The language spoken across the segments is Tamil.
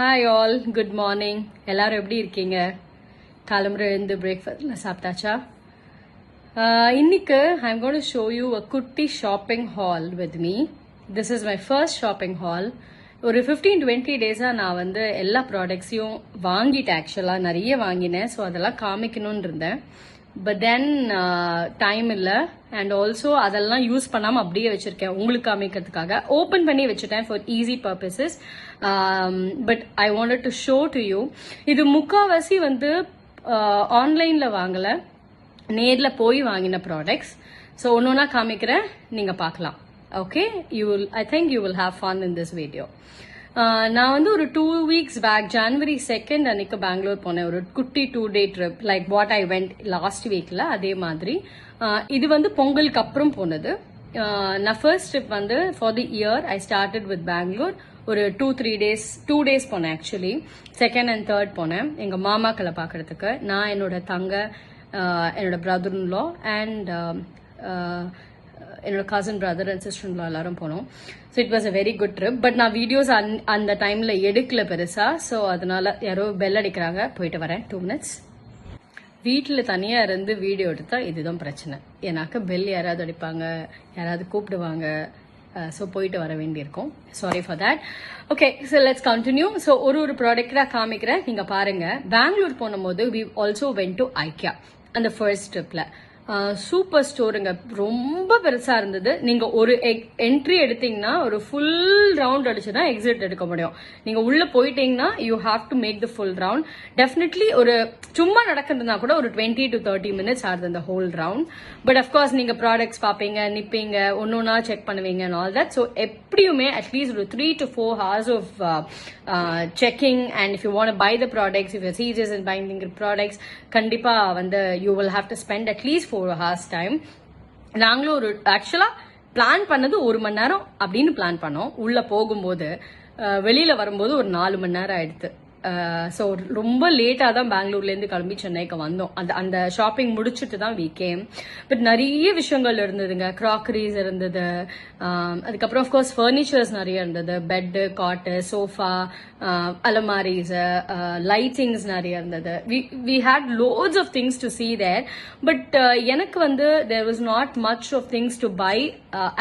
Hi all, good morning. எல்லாரும் எப்படி இருக்கீங்க? காலம்பர எழுந்து பிரேக்ஃபாஸ்ட்ல சாப்பிட்டாச்சா? இன்னைக்கு I'm going to show you a குட்டி shopping haul with me. This is my first shopping haul. ஒரு 15-20 டேஸா நான் வந்து எல்லா ப்ராடக்ட்ஸையும் வாங்கிட்டேன். ஆக்சுவலா நிறைய வாங்கினேன். ஸோ அதெல்லாம் காமிக்கணும்னு இருந்தேன். பட் தென் டைம் இல்லை அண்ட் ஆல்சோ அதெல்லாம் யூஸ் பண்ணாமல் அப்படியே வச்சிருக்கேன் உங்களுக்கு காமிக்கிறதுக்காக. ஓப்பன் பண்ணி வச்சுட்டேன் for easy purposes. But I wanted to show to you. இது முக்காவாசி வந்து ஆன்லைனில் வாங்கலை, நேரில் போய் வாங்கின ப்ராடக்ட்ஸ். ஸோ ஒன்று ஒன்றா காமிக்கிறேன், நீங்கள் பார்க்கலாம். Okay, I think you will have fun in this video. நான் வந்து ஒரு 2 weeks பேக் January 2nd அன்னைக்கு பெங்களூர் போனேன். ஒரு குட்டி 2-day trip, like what I went last வீக்ல. அதே மாதிரி இது வந்து பொங்கலுக்கு அப்புறம் போனது. நான் ஃபர்ஸ்ட் ட்ரிப் வந்து for the year I started with Bangalore. ஒரு 2 days போனேன். ஆக்சுவலி 2nd and 3rd போனேன் எங்க மாமாக்களை பாக்குறதுக்கு. நான் என்னோட தங்க, என்னோட பிரதர்-இன்-லா அண்ட் என்னோட கசின் பிரதர் அண்ட் சிஸ்டர்-இன்-லா எல்லாரும் போனோம். So it was a very good trip. But நான் வீடியோஸ் அந்த டைம்ல எடுக்கல பெருசா. ஸோ அதனால யாரோ பெல் அடிக்கிறாங்க, போயிட்டு வரேன் 2 minutes. வீட்டில் தனியா இருந்து வீடியோ எடுத்தா இதுதான் பிரச்சனை. ஏன்னாக்க பெல் யாராவது அடிப்பாங்க, யாராவது கூப்பிடுவாங்க. ஸோ போயிட்டு வர வேண்டியிருக்கும். Sorry for that. Okay, so let's continue. So ஒரு ப்ராடக்டா காமிக்கிறேன், நீங்க பாருங்க. பெங்களூர் போன போது we also went to IKEA அந்த ஃபர்ஸ்ட் ட்ரிப்ல. சூப்பர் ஸ்டோருங்க, ரொம்ப பெருசா இருந்தது. நீங்க ஒரு என்ட்ரி எடுத்தீங்கன்னா ஒரு ஃபுல் ரவுண்ட் அடிச்சுதான் எக்ஸிட் எடுக்க முடியும். நீங்க உள்ள போயிட்டீங்கன்னா you have to make the full round. Definitely ஒரு சும்மா நடக்கிறதுனா கூட ஒரு 20 to 30 minutes ஆகுது அந்த ஹோல் ரவுண்ட். பட் அஃப்கோர்ஸ் நீங்க ப்ராடக்ட்ஸ் பார்ப்பீங்க, நிப்பீங்க, ஒன்னொன்னா செக் பண்ணுவீங்க and all that. ஸோ எப்படியுமே அட்லீஸ்ட் ஒரு 3 to 4 hours of checking. And if you want to buy the products, if you're serious in buying the products, கண்டிப்பா வந்து you will have to spend at least 4 hours time. நாங்களும் ஒரு ஆக்சுவலா பிளான் பண்ணது 1 மணி நேரம் அப்படின்னு பிளான் பண்ணோம். உள்ள போகும்போது வெளியில வரும்போது ஒரு 4 மணி நேரம் ஆயிடுது. ஸோ ரொம்ப லேட்டா தான் பெங்களூர்ல இருந்து கிளம்பி சென்னைக்கு வந்தோம். அந்த ஷாப்பிங் முடிச்சுட்டு தான் we came. பட் நிறைய விஷயங்கள் இருந்ததுங்க. கிராக்கரிஸ் இருந்தது, அதுக்கப்புறம் ஆஃப்கோர்ஸ் ஃபர்னிச்சர்ஸ் நிறைய இருந்தது. பெட்டு, காட்டு, சோஃபா, அலமாரிஸ், லைட்டிங்ஸ் நிறைய இருந்தது. we had loads of things to see there. But எனக்கு வந்து there was not much of things to buy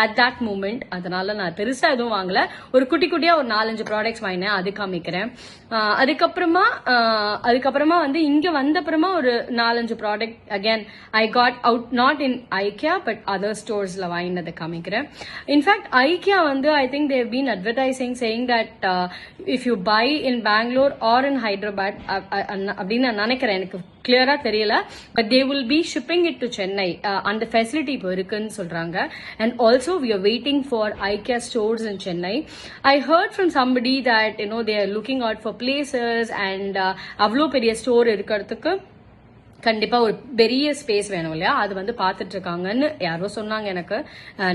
at that moment. அதனால நான் பெருசா எதுவும் வாங்கல. ஒரு குட்டியா ஒரு 4-5 ப்ராடக்ட்ஸ் வாங்கினேன், அது காமிக்கிறேன். அதுக்கப்புறமா வந்து இங்க வந்த அப்புறமா ஒரு 4-5 product again I got out, not in IKEA but other ஸ்டோர்ஸ்ல வாங்கினதை காமிக்கிறேன். இன்ஃபேக்ட் ஐக்கியா வந்து I think they've been advertising saying that if you buy in Bangalore or in Hyderabad அப்படின்னு நான் நினைக்கிறேன், எனக்கு கிளியரா தெரியல. But they will be shipping it to Chennai. அந்த ஃபெசிலிட்டி இப்போ இருக்குன்னு சொல்றாங்க. And also we are waiting for IKEA stores in Chennai. I heard from somebody that they are looking out for places and அவ்வளோ பெரிய ஸ்டோர் இருக்கிறதுக்கு கண்டிப்பா ஒரு பெரிய ஸ்பேஸ் வேணும் இல்லையா, அது வந்து பாத்துட்டு இருக்காங்கன்னு யாரோ சொன்னாங்க. எனக்கு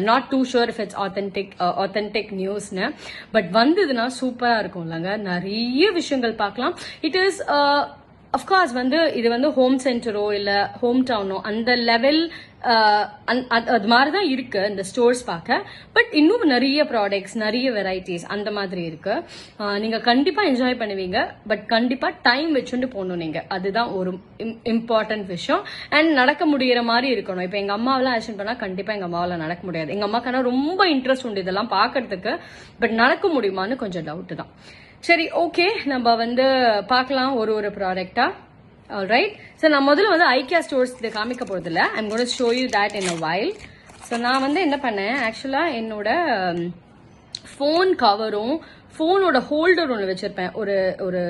not too sure if it's authentic நியூஸ்னு. பட் வந்ததுன்னா சூப்பரா இருக்கும் இல்லைங்க, நிறைய விஷயங்கள் பார்க்கலாம். இட் இஸ் அஃப்கோர்ஸ் வந்து இது வந்து ஹோம் சென்டரோ இல்ல ஹோம் டவுனோ அந்த லெவல் அது மாதிரிதான் இருக்கு இந்த ஸ்டோர்ஸ் பார்க்க. பட் இன்னும் நிறைய ப்ராடக்ட்ஸ், நிறைய வெரைட்டிஸ் அந்த மாதிரி இருக்கு. நீங்க கண்டிப்பா என்ஜாய் பண்ணுவீங்க. பட் கண்டிப்பா டைம் வச்சுட்டு போகணும் நீங்க, அதுதான் ஒரு இம்பார்ட்டன்ட் விஷயம். அண்ட் நடக்க முடியற மாதிரி இருக்கணும். இப்ப எங்க அம்மாவெல்லாம் ஆக்ஷன் பண்ணா கண்டிப்பா எங்க அம்மாவால நடக்க முடியாது. எங்க அம்மாக்கான ரொம்ப இன்ட்ரெஸ்ட் உண்டு இதெல்லாம் பாக்குறதுக்கு. பட் நடக்க முடியுமான்னு கொஞ்சம் டவுட் தான். சரி, ஓகே, நம்ம வந்து பார்க்கலாம் ஒரு ப்ராடக்டா. ஆல்ரைட், ஸோ நான் முதல்ல வந்து ஐக்கியா ஸ்டோர்ஸ் இதை காமிக்க போறது இல்லை. I'm going to show you that in a while. So நான் வந்து என்ன பண்ணேன், ஆக்சுவலா என்னோட ஃபோன் கவரும் ஃபோனோட ஹோல்டர் ஒன்று வச்சிருப்பேன், ஒரு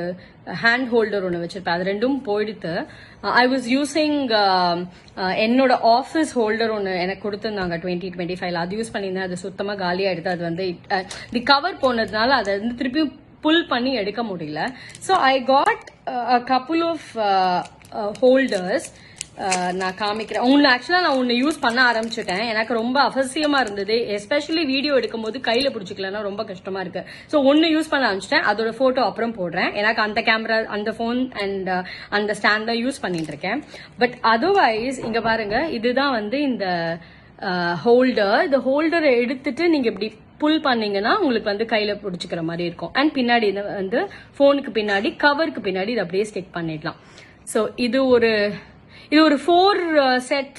ஹேண்ட் ஹோல்டர் ஒன்று வச்சிருப்பேன். அது ரெண்டும் போயிடுத்து. ஐ வாஸ் யூசிங் என்னோட ஆஃபீஸ் ஹோல்டர் ஒன்று எனக்கு கொடுத்துருந்தாங்க 2025. அது யூஸ் பண்ணியிருந்தேன். அது சுத்தமாக காலியாயிடுது. அது வந்து தி கவர் போனதுனால அதை வந்து திருப்பி புல் பண்ணி எடுக்க முடியல. So I got a couple of holders. நான் காமிக்கிறேன் உங்களுக்கு. ஆக்சுவலா நான் ஒன்னு யூஸ் பண்ண ஆரம்பிச்சுட்டேன். எனக்கு ரொம்ப அவசியமா இருந்தது, எஸ்பெஷலி வீடியோ எடுக்கும் போது கையில பிடிச்சிக்கலன்னா ரொம்ப கஷ்டமா இருக்கு. ஸோ ஒன்னு யூஸ் பண்ண ஆரம்பிச்சிட்டேன். அதோட போட்டோ அப்புறம் போடுறேன். எனக்கு அந்த கேமரா, அந்த போன் அண்ட் அந்த ஸ்டாண்ட் தான் யூஸ் பண்ணிட்டு இருக்கேன். பட் அதர்வைஸ் இங்க பாருங்க, இதுதான் வந்து இந்த ஹோல்டர். இந்த ஹோல்டரை எடுத்துட்டு நீங்க இப்படி புல் பண்ணீங்கன்னா உங்களுக்கு வந்து கையில பிடிச்சிக்கிற மாதிரி இருக்கும். அண்ட் பின்னாடி வந்து போனுக்கு பின்னாடி கவருக்கு பின்னாடி இது அப்படியே ஸ்டிக் பண்ணிடலாம். ஸோ இது ஒரு 4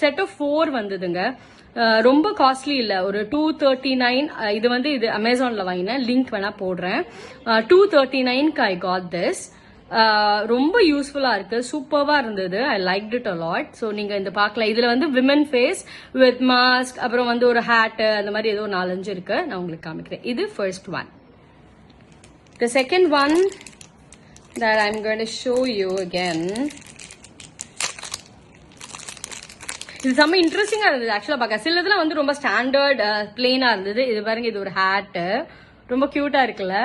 செட் ஆஃப் 4 வந்ததுங்க. ரொம்ப காஸ்ட்லி இல்ல, ஒரு 239. இது வந்து இது அமேசான்ல வாங்கினேன், லிங்க் வேணா போடுறேன். 239க்கு ஐ காட் திஸ். ரொம்ப யூஸ்ஃபுல்லா இருக்கு, சூப்பர்வா இருந்தது. I like it a lot. So நீங்க இந்த பார்க்கலாம். இதுல வந்து விமன் ஃபேஸ் வித் மாஸ்க், அப்புறம் வந்து ஒரு ஹேட், அந்த மாதிரி ஏதோ 4-5 இருக்கு. நான் உங்களுக்கு காமிக்கிறேன். இது first one. The second one that I'm going to show you again. இது செம்ம இன்ட்ரெஸ்டிங்கா இருந்தது ஆக்சுவலா பார்க்க. சிலதுல வந்து ரொம்ப ஸ்டாண்டர்ட் பிளெயினா இருந்தது. இது பாருங்க, இது ஒரு ஹேட், ரொம்ப கியூட்டா இருக்குல்ல.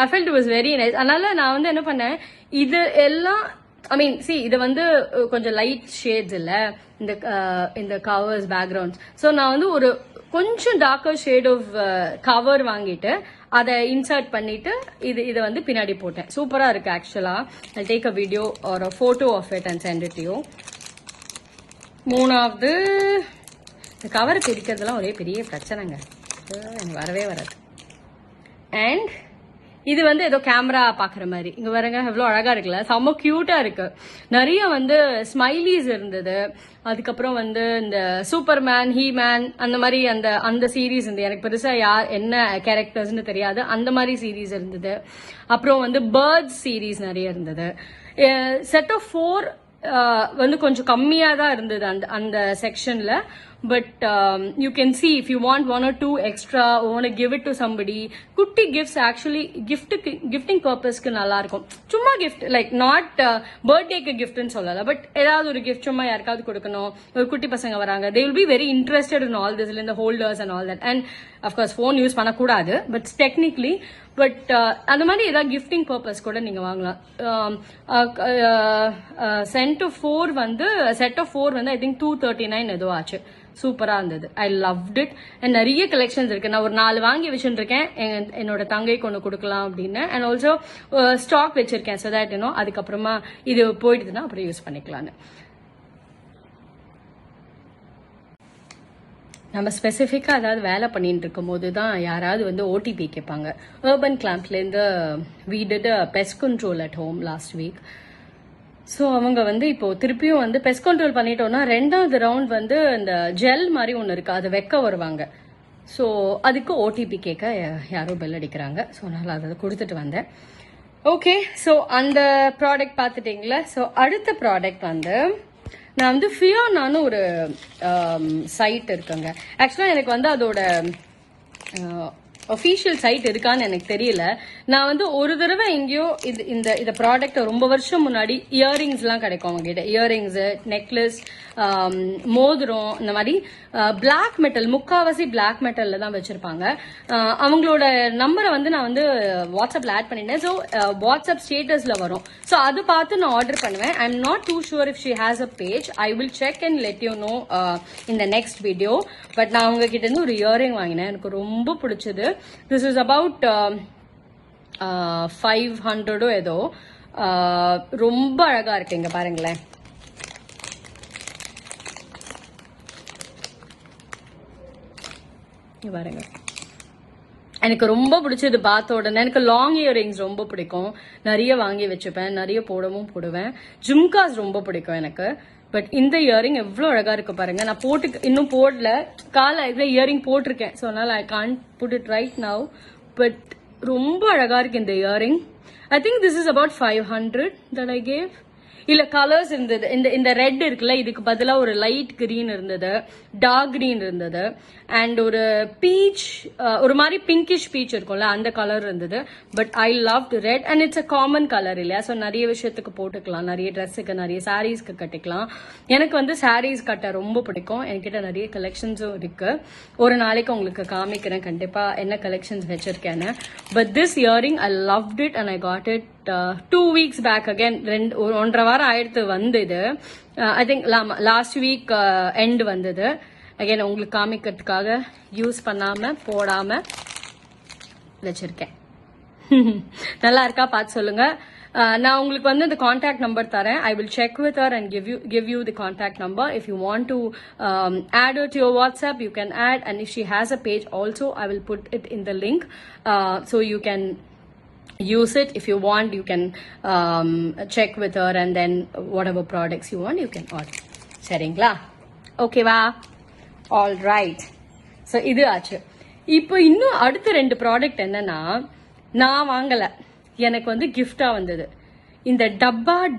I felt it was very nice. அதனால நான் வந்து என்ன பண்ணேன், இது எல்லாம் ஐ மீன் இது வந்து கொஞ்சம் லைட் ஷேட்ஸ் இல்ல இந்த கவர்ஸ் பேக்ரவுண்ட்ஸ். ஸோ நான் வந்து ஒரு கொஞ்சம் டார்க்கர் ஷேட் ஆஃப் கவர் வாங்கிட்டு அதை இன்சர்ட் பண்ணிட்டு இதை வந்து பின்னாடி போட்டேன். சூப்பரா இருக்கு ஆக்சுவலா. I'll take a video or a photo of it and send it to you. மூணாவது, இந்த கவரை பிரிக்கிறதுலாம் ஒரே பெரிய பிரச்சனைங்க, எனக்கு வரவே வராது. அண்ட் இது வந்து ஏதோ கேமரா பாக்குற மாதிரி. இங்க பாருங்க எவ்வளவு அழகா இருக்குல்ல, செம்ம கியூட்டா இருக்கு. நிறைய வந்து ஸ்மைலிஸ் இருந்தது. அதுக்கப்புறம் வந்து இந்த சூப்பர்மேன், ஹீமேன், அந்த மாதிரி அந்த சீரீஸ் இருந்து எனக்கு பெருசா என்ன கேரக்டர்ஸ்னு தெரியாது, அந்த மாதிரி சீரீஸ் இருந்தது. அப்புறம் வந்து பேர்ட்ஸ் சீரீஸ் நிறைய இருந்தது. செட் ஆஃப் 4 வந்து கொஞ்சம் கம்மியா தான் இருந்தது அந்த செக்ஷன்ல. But you can see if you want 1 or 2 extra, want to give it to somebody. குட்டி கிஃப்ட்ஸ் ஆக்சுவலி கிஃப்டிங் பர்பஸ்க்கு நல்லா இருக்கும். சும்மா கிஃப்ட் லைக் நாட் பர்த்டேக்கு கிஃப்ட்னு சொல்லல, பட் ஏதாவது ஒரு கிஃப்ட் சும்மா யாருக்காவது கொடுக்கணும். ஒரு குட்டி பசங்க வராங்க, they will be very interested in all this, in the holders and all that. And of course phone use பண்ணக்கூடாது, பட் டெக்னிக்கலி பட் அந்த மாதிரி ஏதாவது கிஃப்டிங் பர்பஸ் கூட நீங்க வாங்கலாம். செட் ஆஃப் 4 வந்து ஐ திங்க் 239 ஏதோ ஆச்சு. சூப்பரா இருந்தது. ஐ லவ்ட் இட். அண்ட் நிறைய கலெக்ஷன்ஸ் இருக்கு. நான் ஒரு 4 வாங்கி வச்சுட்டு இருக்கேன், என்னோட தங்கைக்கு ஒன்று கொடுக்கலாம் அப்படின்னு. அண்ட் ஆல்சோ ஸ்டாக் வச்சிருக்கேன், ஸோ தட் அதுக்கப்புறமா இது போயிடுதுன்னா அப்புறம் யூஸ் பண்ணிக்கலான்னு. நம்ம ஸ்பெசிஃபிக்கா ஏதாவது வேலை பண்ணிட்டு இருக்கும் போது தான் யாராவது வந்து ஓடிபி கேட்பாங்க. அர்பன் கிளாம்ப்லேருந்து we did a pest control at home last week. So அவங்க வந்து இப்போ திருப்பியும் வந்து பெஸ்ட் கண்ட்ரோல் பண்ணிட்டோம்னா 2வது ரவுண்ட் வந்து இந்த ஜெல் மாதிரி ஒன்று இருக்கு, அதை வைக்க வருவாங்க. ஸோ அதுக்கு ஓடிபி கேட்க யாரோ பெல் அடிக்கிறாங்க. ஸோ அதனால அதை கொடுத்துட்டு வந்தேன். ஓகே, ஸோ அந்த ப்ராடக்ட் பார்த்துட்டீங்களா? ஸோ அடுத்த ப்ராடக்ட் வந்து நான் வந்து ஃபியோனான்னு ஒரு சைட் இருக்குங்க. ஆக்சுவலாக எனக்கு வந்து அதோட ஒஃபிஷியல் சைட் இருக்கான்னு எனக்கு தெரியல. நான் வந்து ஒரு தடவை எங்கேயோ இந்த ப்ராடக்ட் ரொம்ப வருஷம் முன்னாடி இயரிங்ஸ் எல்லாம் கிடைக்கும் அவங்க கிட்ட. இயரிங்ஸ், நெக்லஸ், மோதிரம், இந்த மாதிரி பிளாக் மெட்டல், முக்காவாசி பிளாக் மெட்டல்ல தான் வச்சிருப்பாங்க. அவங்களோட நம்பரை வந்து நான் வந்து வாட்ஸ்அப்ல ஆட் பண்ணிட்டேன். ஸோ வாட்ஸ்அப் ஸ்டேட்டஸ்ல வரும். ஸோ அது பார்த்து நான் ஆர்டர் பண்ணுவேன். ஐ am not too sure if she has a page. I will check and let you know in the next video. But நான் அவங்க கிட்ட இருந்து ஒரு இயரிங் வாங்கினேன், எனக்கு ரொம்ப பிடிச்சது. திஸ் இஸ் அபவுட் 500 ஏதோ. ரொம்ப அழகா இருக்கு. இங்க பாருங்களேன், பாருங்க, எனக்கு ரொம்ப பிடிச்சது பார்த்த உடனே. எனக்கு லாங் இயரிங்ஸ் ரொம்ப பிடிக்கும், நிறைய வாங்கி வச்சுப்பேன், நிறைய போடுவேன். ஜும்காஸ் ரொம்ப பிடிக்கும் எனக்கு. பட் இந்த இயரிங் எவ்வளவு அழகா இருக்கு பாருங்க. நான் இன்னும் போடல, கால இயரிங் போட்டிருக்கேன். ஸோ அதனால I can't put it right now. But ரொம்ப அழகா இருக்கு இந்த earring. I think this is about 500 that I gave. இல்ல கலர்ஸ் இருந்தது. இந்த ரெட் இருக்குல்ல, இதுக்கு பதிலா ஒரு லைட் கிரீன் இருந்தது, டார்க் கிரீன் இருந்தது, அண்ட் ஒரு பீச், ஒரு மாதிரி பிங்கிஷ் பீச் இருக்கும்ல, அந்த கலர் இருந்தது. But I loved red and it's a common colour இல்லையா? ஸோ நிறைய விஷயத்துக்கு போட்டுக்கலாம், நிறைய ட்ரெஸ்ஸுக்கு, நிறைய சாரீஸ்க்கு கட்டிக்கலாம். எனக்கு வந்து சாரீஸ் கட்ட ரொம்ப பிடிக்கும். என்கிட்ட நிறைய கலெக்ஷன்ஸும் இருக்கு. ஒரு நாளைக்கு உங்களுக்கு காமிக்கிறேன் கண்டிப்பா என்ன கலெக்ஷன்ஸ் வச்சிருக்கேன்னு. But this earring I loved it and I got it 2 weeks back. Again 1.5 வாரம் ஆயிடுத்து வந்து இது. I think last week end வந்தது. அகேன் உங்களுக்கு காமிக்கிறதுக்காக யூஸ் பண்ணாம போடாம வச்சிருக்கேன். நல்லா இருக்கா பார்த்து சொல்லுங்க. நான் உங்களுக்கு வந்து the contact number தரேன். I will check with her and give you the contact number. If you want to add her to your WhatsApp, you can add, and if she has a page also, I will put it in the link, so you can use it. If you want, you can check with her, and then whatever products you want, you can order. சரிங்களா? ஓகேவா? All right. ஸோ இது ஆச்சு. இப்போ இன்னும் அடுத்த 2 ப்ராடக்ட் என்னன்னா, நான் வாங்கல, எனக்கு வந்து கிஃப்டா வந்தது. இந்த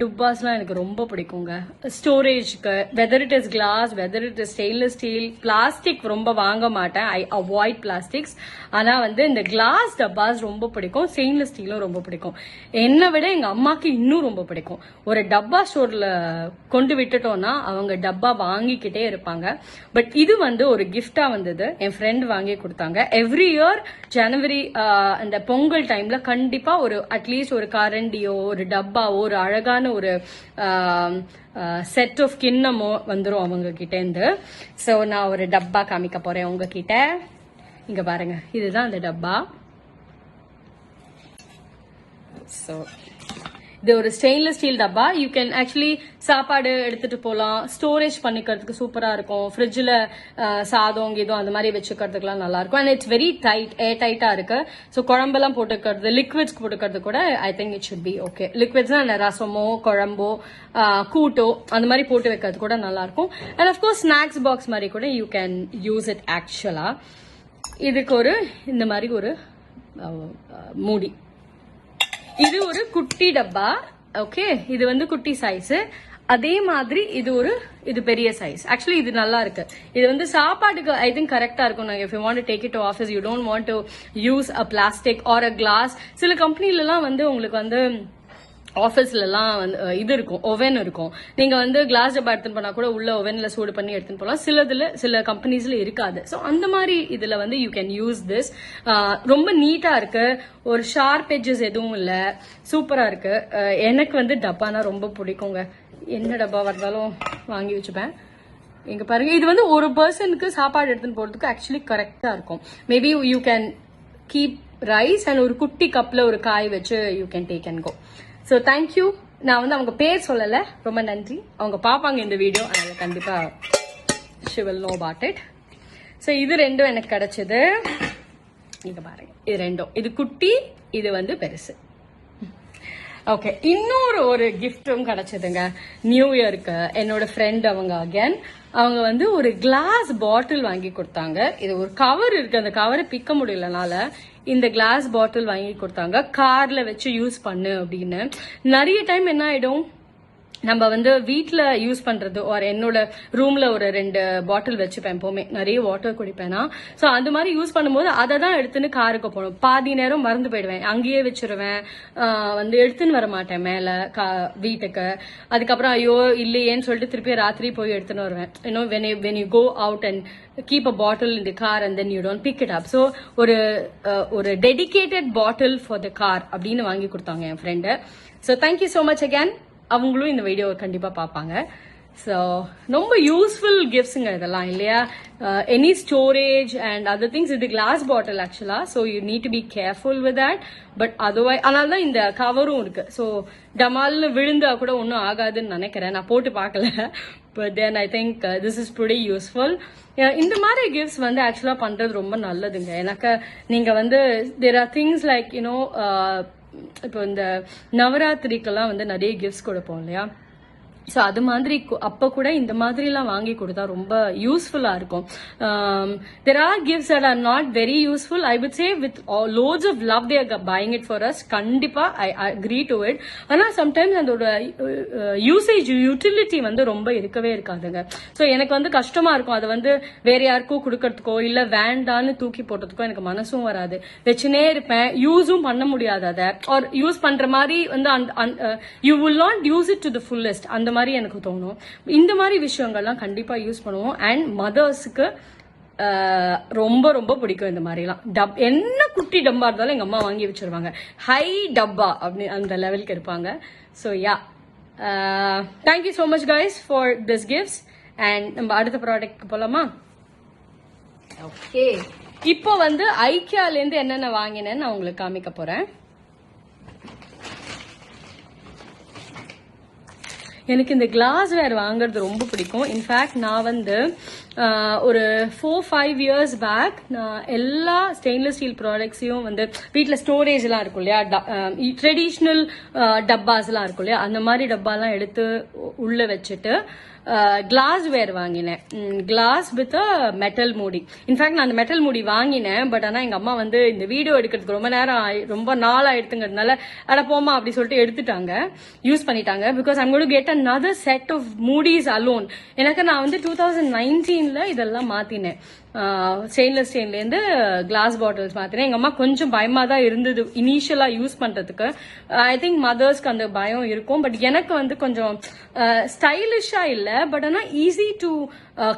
டுப்பாஸ்லாம் எனக்கு ரொம்ப பிடிக்குங்க. ஸ்டோரேஜ்க்கு, whether it is glass, whether it is stainless steel, plastic ரொம்ப வாங்க மாட்டேன். I avoid plastics. ஆனா வந்து இந்த கிளாஸ் டப்பாஸ் ரொம்ப பிடிக்கும், ஸ்டெயின்லெஸ் ஸ்டீலும் ரொம்ப பிடிக்கும். என்னை விட எங்க அம்மாக்கு இன்னும் ரொம்ப பிடிக்கும். ஒரு டப்பா ஸ்டோர்ல கொண்டு விட்டுட்டோம்னா அவங்க டப்பா வாங்கிக்கிட்டே இருப்பாங்க. பட் இது வந்து ஒரு கிஃப்டா வந்தது, என் ஃப்ரெண்ட் வாங்கி கொடுத்தாங்க. எவ்ரி இயர் ஜனவரி அந்த பொங்கல் டைம்ல கண்டிப்பா ஒரு அட்லீஸ்ட் ஒரு கரண்டியோ ஒரு டப்பா ஒரு அழகான ஒரு செட் ஆஃப் கிண்ணமோ வந்துரும் அவங்க கிட்ட இருந்து. சோ நான் ஒரு டப்பா காமிக்க போறேன் உங்ககிட்ட. இங்க பாருங்க, இதுதான் அந்த டப்பா. சோ இது ஒரு ஸ்டெயின்லெஸ் ஸ்டீல் டப்பா. யூ கேன் ஆக்சுவலி சாப்பாடு எடுத்துட்டு போகலாம், ஸ்டோரேஜ் பண்ணிக்கிறதுக்கு சூப்பரா இருக்கும். ஃப்ரிட்ஜில் சாதம் கீதம் அந்த மாதிரி வச்சுக்கிறதுக்குலாம் நல்லா இருக்கும். And it's very tight, air டைட்டா இருக்கு. ஸோ குழம்பெல்லாம் போட்டுக்கிறது, லிக்விட்ஸ் போட்டுக்கிறது கூட I think it should be okay. லிக்விட்ஸ்னா ரசமோ குழம்போ கூட்டோ அந்த மாதிரி போட்டு வைக்கிறது கூட நல்லா இருக்கும். அண்ட் அஃப்கோர்ஸ் ஸ்நாக்ஸ் பாக்ஸ் மாதிரி கூட யூ கேன் யூஸ் இட். ஆக்சுவலா இதுக்கு ஒரு இந்த மாதிரி ஒரு மூடி. இது ஒரு குட்டி டப்பா. ஓகே, இது வந்து குட்டி சைஸ். அதே மாதிரி இது பெரிய சைஸ். ஆக்சுவலி இது நல்லா இருக்கு. இது வந்து சாப்பாட்டுக்கு ஐ திங்க் கரெக்டா இருக்கும். If you want to take it to office, you don't want to use a plastic R a class. சில கம்பெனில எல்லாம் வந்து உங்களுக்கு வந்து ஆஃபீஸ்ல எல்லாம் வந்து இது இருக்கும், ஓவன் இருக்கும். நீங்க வந்து கிளாஸ் டப்பா எடுத்துன்னு போனா கூட உள்ள ஓவன்ல சூடு பண்ணி எடுத்துன்னு போகலாம். சில கம்பெனிஸ்ல இருக்காது. ஸோ அந்த மாதிரி இதுல வந்து யூ கேன் யூஸ் திஸ். ரொம்ப நீட்டா இருக்கு, ஒரு ஷார்ப் எட்ஜஸ் எதுவும் இல்ல, சூப்பரா இருக்கு. எனக்கு வந்து டப்பானா ரொம்ப பிடிக்குங்க. என்ன டப்பா இருந்தாலும் வாங்கி வச்சுப்பேன். இங்க பாருங்க, இது வந்து ஒரு பர்சனுக்கு சாப்பாடு எடுத்துன்னு போறதுக்கு ஆக்சுவலி கரெக்டா இருக்கும். Maybe you can keep rice and ஒரு குட்டி கப்ல ஒரு காய் வச்சு you can take and go. So thank you. நான் வந்து அவங்க பேர் சொல்லல, ரொம்ப நன்றி. அவங்க பாப்பாங்க இந்த வீடியோ, அதனால கண்டிப்பா she will know about it. So இது ரெண்டும் எனக்கு கிடைச்சது. இங்க பாருங்க, இது ரெண்டும், இது குட்டி, இது வந்து பெருசு. ஓகே, இன்னொரு ஒரு கிஃப்டும் கிடைச்சதுங்க நியூ இயருக்கு. என்னோட ஃப்ரெண்ட் அவங்க வந்து ஒரு கிளாஸ் பாட்டில் வாங்கி கொடுத்தாங்க. இது ஒரு கவர் இருக்கு, அந்த கவரை பிக்க முடியலனால இந்த கிளாஸ் பாட்டில் வாங்கி கொடுத்தாங்க. கார்ல வச்சு யூஸ் பண்ணு அப்படின்னு. நிறைய டைம் என்ன ஆயிடும், நம்ம வந்து வீட்டுல யூஸ் பண்றது ஒரு என்னோட ரூம்ல ஒரு 2 பாட்டில் வச்சுப்பேன். எப்பவுமே நிறைய வாட்டர் குடிப்பேனா. சோ அந்த மாதிரி யூஸ் பண்ணும்போது அதை தான் எடுத்துன்னு காருக்கு போகணும். பாதி நேரம் மறந்து போயிடுவேன், அங்கேயே வச்சிருவேன். வந்து எடுத்துன்னு வர மாட்டேன் மேல வீட்டுக்கு. அதுக்கப்புறம் ஐயோ இல்லையேன்னு சொல்லிட்டு திருப்பி ராத்திரி போய் எடுத்துன்னு வருவேன். when you go out and keep a bottle in the car and then you don't pick it up. So ஒரு dedicated bottle for the car அப்படின்னு வாங்கி கொடுத்தாங்க என் friend. So thank you so much again. அவங்களும் இந்த வீடியோவை கண்டிப்பா பார்ப்பாங்க. ஸோ ரொம்ப யூஸ்ஃபுல் கிஃப்ட்ஸுங்க இதெல்லாம் இல்லையா. Any storage and other things. இது கிளாஸ் பாட்டில் ஆக்சுவலா, so you need to be careful with that. But otherwise அதனால தான் இந்த கவரும் இருக்கு. ஸோ டமால்னு விழுந்தா கூட ஒன்றும் ஆகாதுன்னு நினைக்கிறேன். நான் போட்டு பார்க்கல, but then I think this is pretty useful. இந்த மாதிரி கிஃப்ட்ஸ் வந்து ஆக்சுவலா பண்றது ரொம்ப நல்லதுங்க. எனக்கு நீங்க வந்து there are things like you know இப்போ இந்த நவராத்திரிக்கெல்லாம் வந்து நிறைய கிஃப்ட்ஸ் கொடுப்போம் இல்லையா. ஸோ அது மாதிரி அப்போ கூட இந்த மாதிரிலாம் வாங்கி கொடுத்தா ரொம்ப யூஸ்ஃபுல்லாக இருக்கும். There are gifts that R not very useful. I would say with loads of love they are buying it for us. கண்டிப்பாக ஐ அக்ரி டு இட். ஆனால் சம்டைம்ஸ் அதோட யூசேஜ் யூட்டிலிட்டி வந்து ரொம்ப இருக்கவே இருக்காதுங்க. ஸோ எனக்கு வந்து கஷ்டமா இருக்கும். அதை வந்து வேற யாருக்கும் கொடுக்கறதுக்கோ இல்லை வேண்டான்னு தூக்கி போட்டதுக்கோ எனக்கு மனசும் வராது. வச்சுனே இருப்பேன், யூஸும் பண்ண முடியாது. அதை ஆர் யூஸ் பண்ற மாதிரி வந்து you will not use it to the fullest. அந்த மாதிரி எனக்கு தோணும். இந்த மாதிரி விஷயங்கள்லாம் கண்டிப்பா யூஸ் பண்ணுவோம். அண்ட் மதர்ஸுக்கு ரொம்ப ரொம்ப பிடிக்கும் இந்த மாதிரிலாம். என்ன குட்டி டப்பா இருந்தாலும் எங்க அம்மா வாங்கி வச்சிருவாங்க. ஹை டப்பா அப்படி அந்த லெவலுக்கு இருப்பாங்க. So yeah, thank you so much guys for this gifts. And நம்ம அடுத்த ப்ராடக்ட் போலாமா? ஓகே, இப்போ வந்து ஐக்கியால இருந்து என்னென்ன வாங்கினேன்னு நான் உங்களுக்கு காமிக்க போறேன். எனக்கு இந்த கிளாஸ் வேர் வாங்குறது ரொம்ப பிடிக்கும். இன்ஃபேக்ட் நான் வந்து ஒரு 4-5 years பேக் நான் எல்லா ஸ்டெயின்லெஸ் ஸ்டீல் ப்ராடக்ட்ஸையும் வந்து வீட்டில் ஸ்டோரேஜ் எல்லாம் இருக்கும் இல்லையா, ட்ரெடிஷ்னல் டப்பாஸ் எல்லாம் இருக்கும் இல்லையா, அந்த மாதிரி டப்பாலாம் எடுத்து உள்ள வச்சுட்டு கிளாஸ் வேர் வாங்கினேன். கிளாஸ் வித் மெட்டல் மூடி. இன்ஃபேக்ட் நான் அந்த மெட்டல் மூடி வாங்கினேன். பட் ஆனால் எங்க அம்மா வந்து இந்த வீடியோ எடுக்கிறதுக்கு ரொம்ப நேரம் ரொம்ப நாள் ஆயிடுத்துங்கிறதுனால அட போமா அப்படி சொல்லிட்டு எடுத்துட்டாங்க, யூஸ் பண்ணிட்டாங்க. Because I'm going to get another set of மூடிஸ் alone. எனக்கு நான் வந்து 2019 இதெல்லாம் மாத்தினேன். ஸ்டெயின்லெஸ் ஸ்டீல்லேருந்து கிளாஸ் பாட்டில்ஸ் மாத்தினேன். எங்க அம்மா கொஞ்சம் பயமா தான் இருந்தது இனிஷியலா யூஸ் பண்றதுக்கு. ஐ திங்க் மதர்ஸ்க்கு அந்த பயம் இருக்கும். பட் எனக்கு வந்து கொஞ்சம் ஸ்டைலிஷா இல்ல, பட் ஆனா easy to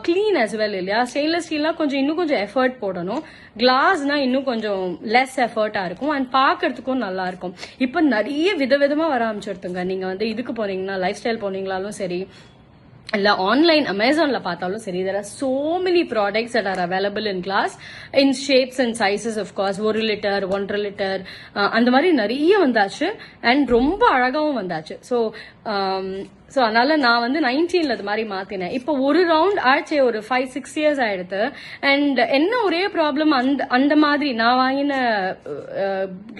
clean as well இல்லையா. ஸ்டெயின்லெஸ் ஸ்டீல்னா கொஞ்சம் இன்னும் கொஞ்சம் எஃபர்ட் போடணும், கிளாஸ்னா இன்னும் கொஞ்சம் லெஸ் எஃபர்ட்டா இருக்கும் அண்ட் பாக்குறதுக்கும் நல்லா இருக்கும். இப்ப நிறைய விதவிதமா வர ஆரம்பிச்சிருத்துங்க. நீங்க வந்து இதுக்கு போனீங்கன்னா, லைஃப் ஸ்டைல் போனீங்களாலும் சரி, இல்ல ஆன்லைன் அமேசான்ல பார்த்தாலும் சரி, there are so many products that are available in glass in shapes and sizes. of course 1 liter 1.5 liter அந்த மாதிரி நிறைய வந்தாச்சு அண்ட் ரொம்ப அழகாவும் வந்தாச்சு. ஸோ அதனால நான் வந்து 19 அது மாதிரி மாத்தினேன். இப்போ ஒரு ரவுண்ட் ஆச்சு, ஒரு 5-6 years ஆயிடுது. அண்ட் என்ன ஒரே ப்ராப்ளம், அந்த மாதிரி நான் வாங்கின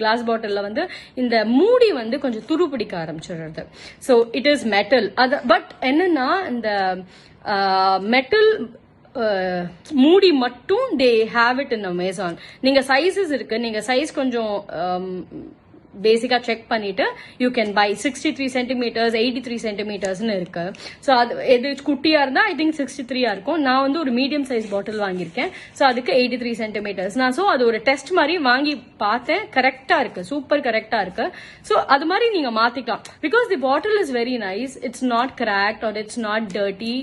கிளாஸ் பாட்டில்ல வந்து இந்த மூடி வந்து கொஞ்சம் துரு பிடிக்க ஆரம்பிச்சிடுறது. So it is metal. அது பட் என்னன்னா இந்த மெட்டல் மூடி மட்டும் they have it in Amazon. நீங்க சைஸஸ் இருக்கு, நீங்க சைஸ் கொஞ்சம் பேசிக்கா செக் பண்ணிட்டு you can buy 63 centimeters 83 centimeters இருக்கு. ஸோ அது எது குட்டியா இருந்தா ஐ திங்க் 63 இருக்கும். நான் வந்து ஒரு மீடியம் சைஸ் பாட்டில் வாங்கியிருக்கேன். ஸோ அதுக்கு 83 centimeters. நான் ஸோ அது ஒரு டெஸ்ட் மாதிரி வாங்கி பார்த்தேன், கரெக்டா இருக்கு, சூப்பர் கரெக்டா இருக்கு. ஸோ அது மாதிரி நீங்க மாத்திக்கலாம். Because the bottle is very nice, it's not cracked or it's not dirty,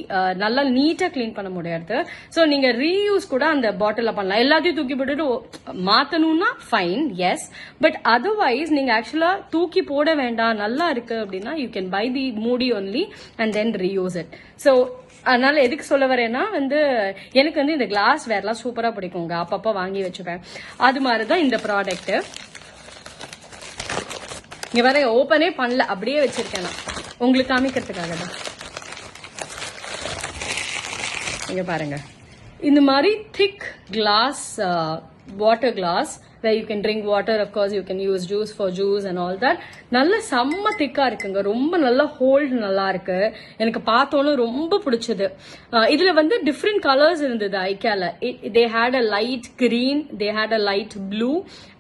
நல்லா நீட்டா கிளீன் பண்ண முடியாது. ஸோ நீங்க ரீயூஸ் கூட அந்த பாட்டில பண்ணலாம். எல்லாத்தையும் தூக்கி போட்டுட்டு மாத்தணும்னா ஃபைன், எஸ். பட் அதர்வைஸ் நீங்க ஆக்சுவலா தூக்கி போட வேண்டாம், நல்லா இருக்கு அப்படின்னா யூ கேன் பை தி மூடி only and then reuse it. So அதனால எதுக்கு சொல்ல வரேன்னா வந்து எனக்கு வந்து இந்த கிளாஸ் வேர்லாம் சூப்பரா பிடிக்குங்க, அப்பப்ப வாங்கி வச்சுப்பேன். அது மாதிரிதான் இந்த ப்ராடக்ட். இங்க வேற ஓபனே பண்ணல, அப்படியே வச்சிருக்கேன் நான் உங்களுக்கு காமிக்கிறதுக்காக தான். இங்க பாருங்க, இந்த மாதிரி thick glass, water glass where you can drink water. Of course you can use juice for juice and all that. நல்ல செம்ம திக்கா இருக்குங்க, ரொம்ப நல்ல ஹோல்ட் நல்லா இருக்கு. எனக்கு பார்த்தோன்னு ரொம்ப பிடிச்சது. இதுல வந்து டிஃப்ரெண்ட் கலர்ஸ் இருந்தது ஐக்கியால. they had a light green, they had a light blue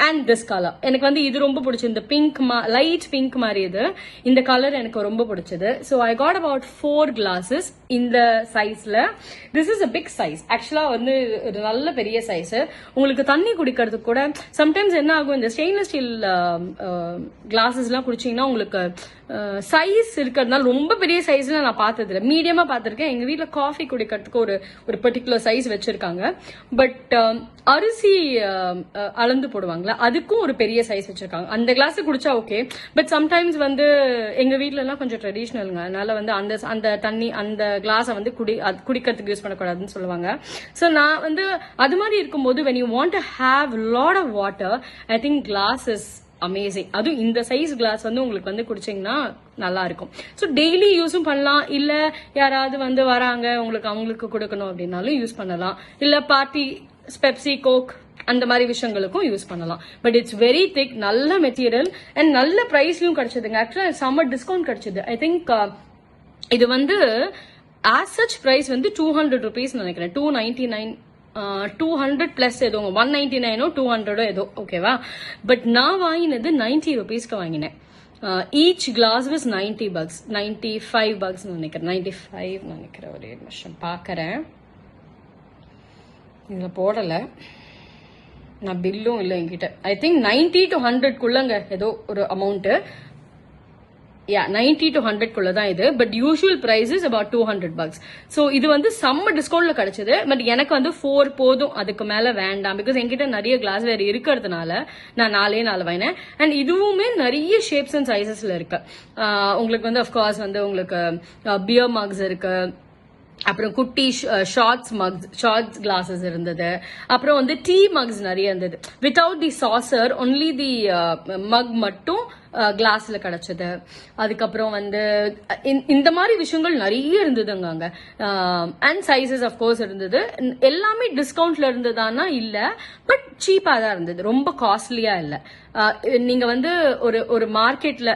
and this color. எனக்கு வந்து இது ரொம்ப பிடிச்சது, இந்த பிங்க், லைட் பிங்க் மாதிரி இது. இந்த கலர் எனக்கு ரொம்ப பிடிச்சது. so I got about 4 glasses இந்த சைஸ்ல. this is a big size. ஆக்சுவலா வந்து ஒரு நல்ல பெரிய சைஸ். உங்களுக்கு தண்ணி குடிக்கிறதுக்கு கூட சம்டைம்ஸ் என்ன ஆகும், இந்த ஸ்டெயின்லெஸ் ஸ்டீல் கிளாஸஸ் எல்லாம் குடிச்சீங்கன்னா உங்களுக்கு சைஸ் இருக்கிறதுனால ரொம்ப பெரிய சைஸ்ல நான் பார்த்தது இல்லை, மீடியமா பார்த்திருக்கேன். எங்க வீட்டுல காஃபி குடிக்கிறதுக்கு ஒரு பர்டிகுலர் சைஸ் வச்சிருக்காங்க. பட் அரிசி அளந்து போடுவாங்களா, அதுக்கும் ஒரு பெரிய சைஸ் வச்சிருக்காங்க. அந்த கிளாஸ் குடிச்சா ஓகே. பட் சம்டைம்ஸ் வந்து எங்க வீட்டுல எல்லாம் கொஞ்சம் ட்ரெடிஷ்னலுங்க, அதனால வந்து அந்த தண்ணி அந்த கிளாஸை வந்து குடிக்கிறதுக்கு யூஸ் பண்ணக்கூடாதுன்னு சொல்லுவாங்க. ஸோ நான் வந்து அது மாதிரி இருக்கும்போது when you want to have lot of water, I think glass is amazing. அதுவும் இந்த சைஸ் கிளாஸ் வந்து உங்களுக்கு வந்து குடிச்சீங்கன்னா நல்லா இருக்கும். ஸோ டெய்லி யூஸும் பண்ணலாம், இல்ல யாராவது வந்து வராங்க அவங்களுக்கு கொடுக்கணும் அப்படின்னாலும் யூஸ் பண்ணலாம், இல்ல பார்ட்டி பெப்சி கோக் அந்த மாதிரி விஷயங்களுக்கும் யூஸ் பண்ணலாம். பட் இட்ஸ் வெரி திக், நல்ல மெட்டீரியல் அண்ட் நல்ல பிரைஸ்லயும் கிடைச்சதுங்க. ஆக்சுவலா சம்மர் டிஸ்கவுண்ட் கிடைச்சது. ஐ திங்க் இது வந்து ஆஸ் சச் பிரைஸ் வந்து 200 rupees நினைக்கிறேன், 299 200 பிளஸ் ஏதோ 199 200 ஏதோ, ஓகேவா. பட் நான் வாங்கினது 90 rupeesக்கு வாங்கினேன். Each glass was 90 bucks, 95 bucks நினைக்கிறேன், 95 நினைக்கிறேன். ஒரே நிமிஷம் பாக்குறேன், இதுல போடல நான், பில்லும் இல்லை என்கிட்ட. ஐ திங்க் 90 to 100 ஏதோ ஒரு அமௌண்ட். 90 to 100 தான் இது. But usual price is about 200 bucks. So இது வந்து செம்ம டிஸ்கவுண்ட்ல கிடைச்சது. பட் எனக்கு வந்து 4 போதும், அதுக்கு மேல வேண்டாம். பிகாஸ் என்கிட்ட நிறைய கிளாஸ் வேற இருக்கிறதுனால நான் 4 வாங்கினேன். அண்ட் இதுவுமே நிறைய ஷேப்ஸ் அண்ட் சைசஸ்ல இருக்கு. உங்களுக்கு வந்து அஃப்கோர்ஸ் வந்து உங்களுக்கு பியர் மக்ஸ் இருக்கு, அப்புறம் குட்டி ஷார்ட்ஸ் கிளாஸஸ் இருந்தது. அப்புறம் வந்து டீ மக்ஸ் நிறைய இருந்தது. Without the saucer, only the mug மட்டும் கிளாஸ்ல கிடைச்சது. அதுக்கப்புறம் வந்து இந்த மாதிரி விஷயங்கள் நிறைய இருந்ததுங்க அங்க. அண்ட் சைசஸ் அஃப்கோர்ஸ் இருந்தது. எல்லாமே டிஸ்கவுண்ட்ல இருந்ததானா இல்ல, பட் சீப்பா தான் இருந்தது, ரொம்ப காஸ்ட்லியா இல்ல. நீங்க வந்து ஒரு மார்க்கெட்ல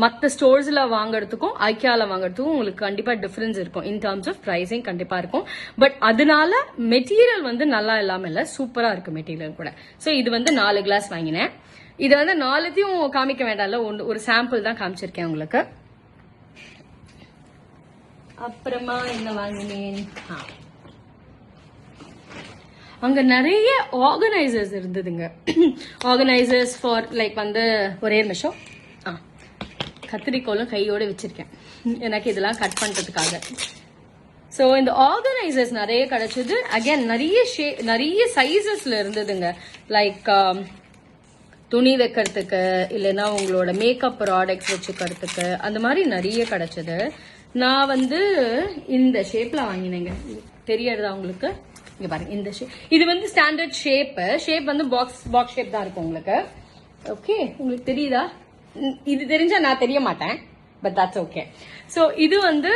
மற்ற ஸ்டோர்ஸ்ல வாங்குறதுக்கும் ஐக்கியால வாங்குறதுக்கும் உங்களுக்கு கண்டிப்பா டிஃபரன்ஸ் இருக்கும். இன் டர்ம்ஸ் ஆஃப் பிரைசிங் கண்டிப்பா இருக்கும். பட் அதனால மெட்டீரியல் வந்து நல்லா இல்லாம இல்ல, சூப்பரா இருக்கு மெட்டீரியல் கூட. சோ இது வந்து 4 கிளாஸ் வாங்கினேன். இது வந்து 4த்தையும் காமிக்க வேண்டாம்ல, ஒரு சாம்பிள் தான் காமிச்சிருக்கேன் உங்களுக்கு. அப்புறமா என்ன வாங்கினேன், அங்க நிறைய ஆர்கனைசர்ஸ் இருந்ததுங்க. ஆர்கனைசர்ஸ் ஃபார் லைக் வந்து ஒரே நிமிஷம், கத்திரிக்கோளும் கையோட வச்சிருக்கேன் எனக்கு இதெல்லாம் கட் பண்றதுக்காக. ஸோ இந்த ஆர்கனைசர்ஸ் நிறைய கிடைச்சது. அகேன் நிறைய சைசஸ்ல இருந்ததுங்க. லைக் துணி வைக்கிறதுக்கு, இல்லைன்னா உங்களோட மேக்கப் ப்ராடக்ட்ஸ் வச்சுக்கிறதுக்கு, அந்த மாதிரி நிறைய கிடைச்சது. நான் வந்து இந்த ஷேப்ல வாங்கினேங்க. தெரியறதா உங்களுக்கு? இங்க பாருங்க, இந்த ஷேப். இது வந்து ஸ்டாண்டர்ட் ஷேப் வந்து பாக்ஸ் ஷேப் தான் இருக்கும் உங்களுக்கு. ஓகே, உங்களுக்கு தெரியுதா? இது தெரிஞ்சா நான் தெரிய மாட்டேன், பட் தட்ஸ் ஓகே. ஸோ இது வந்து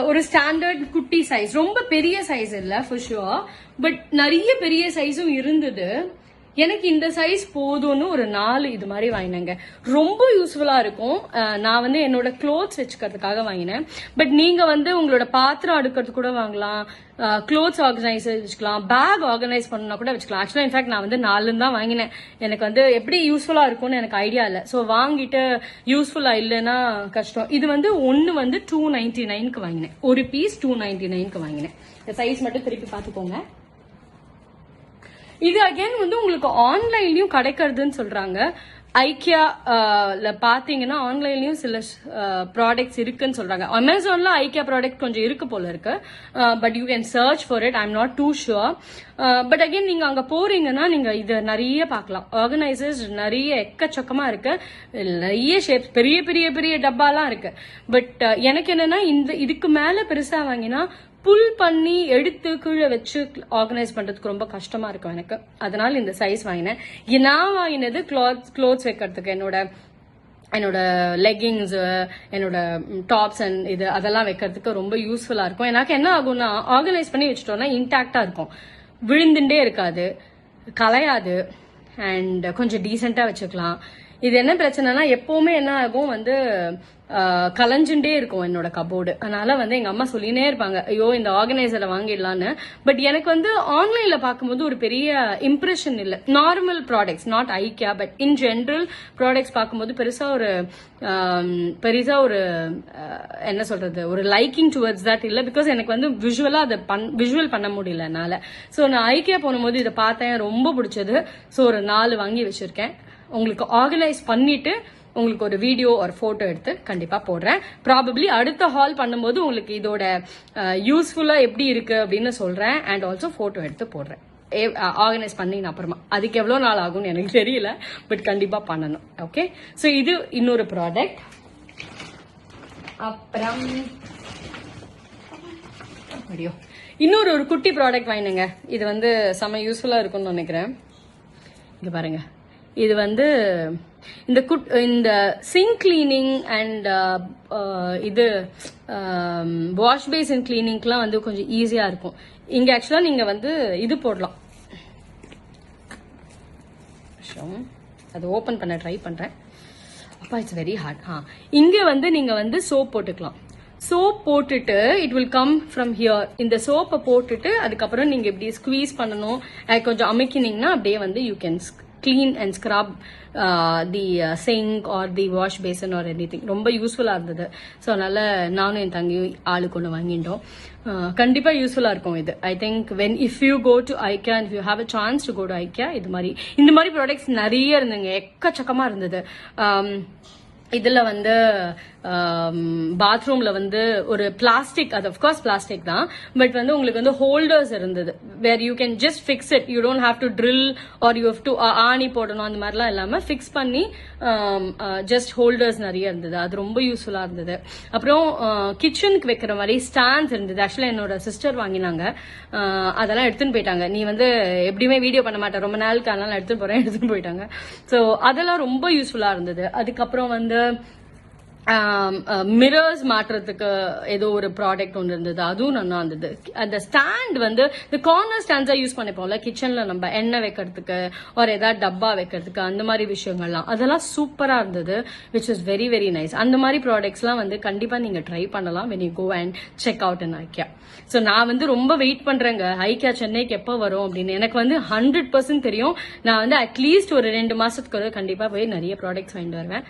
ஒரு ஸ்டாண்டர்ட் குட்டி சைஸ், ரொம்ப பெரிய சைஸ் இல்ல ஃபார் ஷுர், பட் நிறைய பெரிய சைஸும் இருந்தது. எனக்கு இந்த சைஸ் போதும்னு ஒரு 4 இது மாதிரி வாங்கினேங்க. ரொம்ப யூஸ்ஃபுல்லா இருக்கும். நான் வந்து என்னோட க்ளோத்ஸ் வச்சுக்கிறதுக்காக வாங்கினேன். பட் நீங்க வந்து உங்களோட பாத்திரம் அடுக்கிறது கூட வாங்கலாம், க்ளோத்ஸ் ஆர்கனைசர் வச்சுக்கலாம், பேக் ஆர்கனைஸ் பண்ணா கூட வச்சுக்கலாம். ஆக்சுவலா இன்ஃபேக்ட் நான் வந்து 4 தான் வாங்கினேன். எனக்கு வந்து எப்படி யூஸ்ஃபுல்லா இருக்கும்னு எனக்கு ஐடியா இல்லை. ஸோ வாங்கிட்டு யூஸ்ஃபுல்லா இல்லைன்னா கஷ்டம். இது வந்து ஒன்னு வந்து 299க்கு வாங்கினேன். ஒரு பீஸ் 299க்கு வாங்கினேன். இந்த சைஸ் மட்டும் திருப்பி பார்த்துக்கோங்க. இது அகைன் வந்து உங்களுக்கு ஆன்லைன்லயும் கிடைக்கிறதுன்னு சொல்றாங்க. ஐக்கியால பாத்தீங்கன்னா ஆன்லைன்லயும் சில ப்ராடக்ட்ஸ் இருக்குன்னு சொல்றாங்க. அமேசான்ல ஐக்கியா ப்ராடக்ட் கொஞ்சம் இருக்கு போல இருக்கு, but you can search for it. I am not too sure. But again நீங்க அங்க போறீங்கன்னா நீங்க இதை நிறைய பார்க்கலாம். ஆர்கனைசர்ஸ் நிறைய எக்கச்சக்கமா இருக்கு, நிறைய ஷேப்ஸ், பெரிய பெரிய பெரிய டப்பாலாம் இருக்கு. பட் எனக்கு என்னன்னா இதுக்கு மேல பெருசா வாங்கினா புல் பண்ணி எடுத்து கீழே வச்சு ஆர்கனைஸ் பண்றதுக்கு ரொம்ப கஷ்டமா இருக்கும் எனக்கு. அதனால இந்த சைஸ் வாங்கினேன். நான் வாங்கினது க்ளோத்ஸ் வைக்கிறதுக்கு, என்னோட லெகிங்ஸ், என்னோட டாப்ஸ் அண்ட் இது அதெல்லாம் வைக்கிறதுக்கு ரொம்ப யூஸ்ஃபுல்லா இருக்கும். எனக்கு என்ன ஆகும்னா, ஆர்கனைஸ் பண்ணி வச்சுட்டோம்னா இன்டாக்டா இருக்கும், விழுந்துட்டே இருக்காது, கலையாது, அண்ட் கொஞ்சம் டீசெண்டா வச்சுக்கலாம். இது என்ன பிரச்சனைனா, எப்பவுமே என்ன ஆகும் வந்து கலைஞ்சுட்டே இருக்கும் என்னோட கபோர்டு. அதனால வந்து எங்க அம்மா சொல்லினே இருப்பாங்க, ஐயோ இந்த ஆர்கனைசரை வாங்கிடலான்னு. பட் எனக்கு வந்து ஆன்லைன்ல பார்க்கும்போது ஒரு பெரிய இம்ப்ரெஷன் இல்லை. Normal products, not IKEA, but in general products பார்க்கும்போது பெருசா ஒரு என்ன சொல்றது, ஒரு லைக்கிங் டுவர்ட்ஸ் தட் இல்லை. பிகாஸ் எனக்கு வந்து விஷுவலா அதை விஷுவல் பண்ண முடியல என்னால. ஸோ நான் ஐக்கியா போகும்போது இதை பார்த்தேன், ரொம்ப பிடிச்சது. ஸோ ஒரு 4 வாங்கி வச்சிருக்கேன். உங்களுக்கு ஆர்கனைஸ் பண்ணிட்டு உங்களுக்கு ஒரு வீடியோ ஒரு போட்டோ எடுத்து கண்டிப்பா போடுறேன். ப்ராபப்ளி அடுத்த ஹால் பண்ணும்போது உங்களுக்கு இதோட யூஸ்ஃபுல்லா எப்படி இருக்கு அப்படின்னு சொல்றேன். அண்ட் ஆல்சோ போட்டோ எடுத்து போடுறேன் ஆர்கனைஸ் பண்ணின அப்புறமா. அதுக்கு எவ்வளவு நாள் ஆகும்னு எனக்கு தெரியல, பட் கண்டிப்பா பண்ணணும். ஓகே, ஸோ இது இன்னொரு ப்ராடக்ட். அப்புறம் இன்னொரு குட்டி ப்ராடக்ட் வாங்கினுங்க. இது வந்து செம்ம யூஸ்ஃபுல்லா இருக்கும்னு நினைக்கிறேன். இங்க பாருங்க, இது வந்து இந்த சிங்க் கிளீனிங் அண்ட் இது வாஷ் பேசின் கிளீனிங்லாம் வந்து கொஞ்சம் ஈஸியா இருக்கும். இங்க ஆக்சுவலா நீங்க வந்து இது போடலாம். அது ஓபன் பண்ண ட்ரை பண்றேன். அப்பா இட்ஸ் வெரி ஹார்ட். இங்க வந்து நீங்க வந்து சோப் போட்டுக்கலாம். சோப் போட்டுட்டு it will come from here. இந்த சோப்பை போட்டுட்டு அதுக்கப்புறம் நீங்க இப்படி ஸ்குவீஸ் பண்ணணும், கொஞ்சம் அமுக்கினீங்கன்னா அப்படியே வந்து you can clean and scrub the sink or the wash basin or anything. ரொம்ப யூஸ்ஃபுல்லா இருந்தது. ஸோ அதனால நானும் என் தங்கியும் ஆளுக்கு ஒன்று வாங்கிட்டோம். கண்டிப்பா யூஸ்ஃபுல்லா இருக்கும் இது. I think if you go to IKEA and if you have a chance to go to IKEA, இந்த மாதிரி ப்ராடக்ட்ஸ் நிறைய இருந்துங்க, எக்கச்சக்கமா இருந்தது. இதுல வந்து பாத்ரூம்ல வந்து ஒரு பிளாஸ்டிக், அது அஃப்கோர்ஸ் பிளாஸ்டிக் தான், பட் வந்து உங்களுக்கு வந்து ஹோல்டர்ஸ் இருந்தது, where you can just fix it, you don't have to drill or you have to ஆணி போடணும் அந்த மாதிரிலாம் இல்லாம ஃபிக்ஸ் பண்ணி ஜஸ்ட் ஹோல்டர்ஸ் நிறைய இருந்தது. அது ரொம்ப யூஸ்ஃபுல்லா இருந்தது. அப்புறம் கிச்சனுக்கு வைக்கிற மாதிரி ஸ்டாண்ட்ஸ் இருந்தது. ஆக்சுவலா என்னோட சிஸ்டர் வாங்கினாங்க, அதெல்லாம் எடுத்துன்னு போயிட்டாங்க. நீ வந்து எப்படியுமே வீடியோ பண்ண மாட்டேன் ரொம்ப நாளுக்கு, அதனால எடுத்துன்னு போறேன், எடுத்துன்னு போயிட்டாங்க. ஸோ அதெல்லாம் ரொம்ப யூஸ்ஃபுல்லா இருந்தது. அதுக்கப்புறம் வந்து மிரர்ஸ் மாட்டுறதுக்கு ஏதோ ஒரு ப்ராடக்ட் ஒன்று இருந்தது, அதுவும் நல்லா இருந்தது. அந்த ஸ்டாண்ட் வந்து இந்த கார்னர் ஸ்டாண்ட்ஸா யூஸ் பண்ணிப்போம்ல கிச்சன்ல, நம்ம எண்ணெய் வைக்கிறதுக்கு ஒரு ஏதாவது டப்பா வைக்கிறதுக்கு, அந்த மாதிரி விஷயங்கள்லாம் அதெல்லாம் சூப்பரா இருந்தது, which is very very nice. அந்த மாதிரி ப்ராடக்ட்ஸ்லாம் வந்து கண்டிப்பா நீங்க ட்ரை பண்ணலாம் when you go and check out in IKEA. So நான் வந்து ரொம்ப வெயிட் பண்றேங்க IKEA சென்னைக்கு எப்போ வரும் அப்படின்னு. எனக்கு வந்து 100% தெரியும், நான் வந்து அட்லீஸ்ட் ஒரு 2 மாசத்துக்கு கண்டிப்பா போய் நிறைய ப்ராடக்ட்ஸ் வாங்கிட்டு வருவேன்.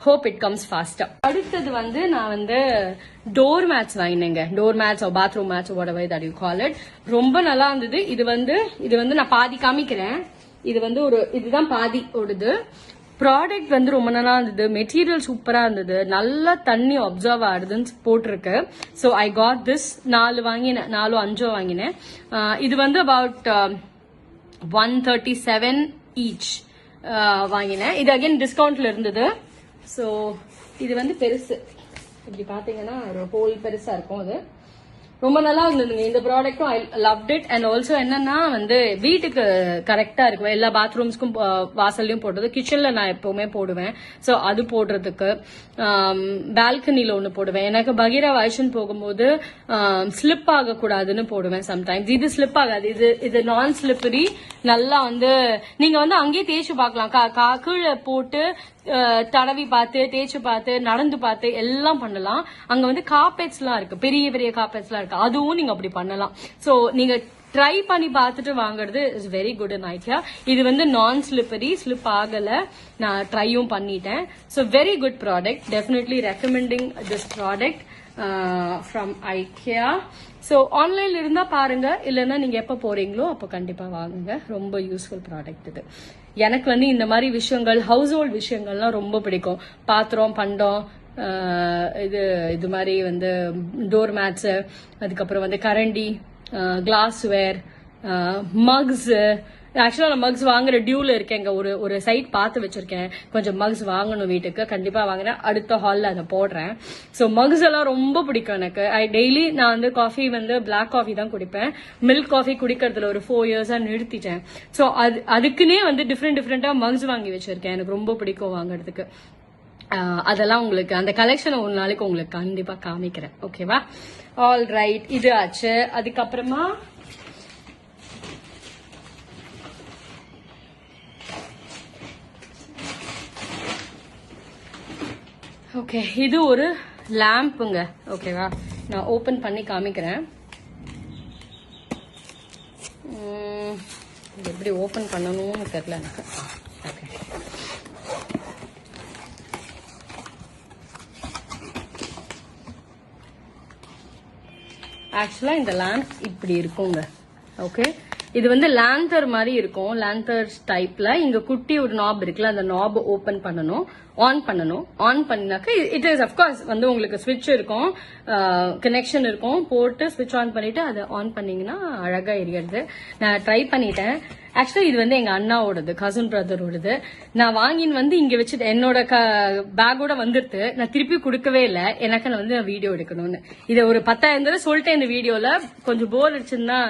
hope it comes faster. அடுத்தது வந்து நான் வந்து டோர் மேட்ஸ் வாங்கினேங்க. Door mats or bathroom mats or whatever that you call it. ரொம்ப நல்லா இருந்தது. இது வந்து நான் பாதி காமிக்கிறேன். இது வந்து இதுதான் பாதி ஓடுது. ப்ராடக்ட் வந்து ரொம்ப நல்லா இருந்தது, மெட்டீரியல் சூப்பரா இருந்தது, நல்லா தண்ணி அப்சர்வ் ஆகுதுன்னு போட்டிருக்கு. So I got this. 4 5 வாங்கினேன். இது வந்து அபவுட் 137 ஈச் வாங்கினேன். இது அகைன் டிஸ்கவுண்ட்ல இருந்தது. ஸோ இது வந்து பெருசு, இப்படி பாத்தீங்கன்னா ஒரு ஹோல் பெருசா இருக்கும். அது ரொம்ப நல்லா இருந்ததுங்க இந்த ப்ராடக்டும். I loved it. And also என்னன்னா வந்து வீட்டுக்கு கரெக்டா இருக்கும், எல்லா பாத்ரூம்ஸ்க்கும் வாசல்லையும் போடுறது, கிச்சன்ல நான் எப்பவுமே போடுவேன். ஸோ அது போடுறதுக்கு பால்கனில ஒண்ணு போடுவேன். எனக்கு பகீரா வைஷன் போகும்போது ஸ்லிப் ஆகக்கூடாதுன்னு போடுவேன் சம்டைம்ஸ். இது ஸ்லிப் ஆகாது, இது நான் ஸ்லிப்பரி. நல்லா வந்து நீங்க வந்து அங்கேயே தேய்ச்சி பார்க்கலாம், கீழே போட்டு தடவி பார்த்து தேய்ச்சி பார்த்து நடந்து பார்த்து எல்லாம் பண்ணலாம். அங்க வந்து கார்பெட்ஸ் எல்லாம் இருக்கு, பெரிய பெரிய கார்பெட்ஸ் எல்லாம் இருக்கு, அதுவும் நீங்க அப்படி பண்ணலாம். சோ நீங்க ட்ரை பண்ணி பார்த்துட்டு வாங்குறது is very good in IKEA. இது வந்து நான் ஸ்லிப்பரி, ஸ்லிப் ஆகல, நான் ட்ரையும் பண்ணிட்டேன். So very good product, definitely recommending this product from IKEA. So ஆன்லைன்ல இருந்தா பாருங்க, இல்லைன்னா நீங்க எப்ப போறீங்களோ அப்போ கண்டிப்பா வாங்குங்க. ரொம்ப யூஸ்ஃபுல் ப்ராடக்ட் இது. எனக்கு வந்து இந்த மாதிரி விஷயங்கள், ஹவுஸ் ஹோல்ட் விஷயங்கள்லாம் ரொம்ப பிடிக்கும். பாத்திரம் பண்டம், இது மாதிரி வந்து டோர் மேட்ஸ், அதுக்கப்புறம் வந்து கரண்டி, கிளாஸ்வேர், மக்ஸ். ஆக்சுவலா நான் மக்ஸ் வாங்குற டியூல இருக்கேங்க. ஒரு சைட் பார்த்து வச்சிருக்கேன், கொஞ்சம் மக்ஸ் வாங்கணும் வீட்டுக்கு, கண்டிப்பா வாங்குறேன். அடுத்த ஹால்ல அதை போடுறேன். ஸோ மக்ஸ் எல்லாம் ரொம்ப பிடிக்கும் எனக்கு. டெய்லி நான் வந்து காஃபி வந்து பிளாக் காஃபி தான் குடிப்பேன். மில்க் காஃபி குடிக்கிறதுல ஒரு 4 இயர்ஸா நிறுத்திட்டேன். ஸோ அதுக்குன்னே வந்து டிஃப்ரெண்டா மக்ஸ் வாங்கி வச்சிருக்கேன். எனக்கு ரொம்ப பிடிக்கும் வாங்குறதுக்கு. அதெல்லாம் உங்களுக்கு அந்த கலெக்ஷன் ஒரு நாளைக்கு உங்களுக்கு கண்டிப்பா காமிக்கிறேன். ஓகேவா? ஆல் ரைட், இது ஆச்சு. அதுக்கப்புறமா ஓகே, இது ஒரு லேம்புங்க. ஓகேவா? நான் ஓபன் பண்ணி காமிக்கிறேன். எப்படி ஓபன் பண்ணணும்னு தெரியல எனக்கு. ஓகே, ஆக்சுவலா இந்த லேம்ப் இப்படி இருக்குங்க. ஓகே, இது வந்து லேந்தர் மாதிரி இருக்கும், லேந்தர் டைப்ல. இங்க குட்டி ஒரு நாப் இருக்குல்ல, அந்த நாப் ஓபன் பண்ணணும், ஆன் பண்ணணும். ஆன் பண்ணினாக்க இட் இஸ் அஃப்கோர்ஸ் வந்து உங்களுக்கு ஸ்விட்ச் இருக்கும், கனெக்ஷன் இருக்கும். போட்டு ஸ்விட்ச் ஆன் பண்ணிட்டு அதை ஆன் பண்ணீங்கன்னா அழகா எரியுது. நான் ட்ரை பண்ணிட்டேன். ஆக்சுவலா இது வந்து எங்க அண்ணாவோடது, கசின் பிரதரோடது. நான் வாங்கின்னு வந்து இங்க வச்சுட்டு என்னோட பேக்கோட வந்துட்டு நான் திருப்பி கொடுக்கவே இல்லை. எனக்கு நான் வந்து வீடியோ எடுக்கணும்னு இதை ஒரு 10,000 தடவை சொல்லிட்டேன் இந்த வீடியோல. கொஞ்சம் போர் அடிச்சுன்னா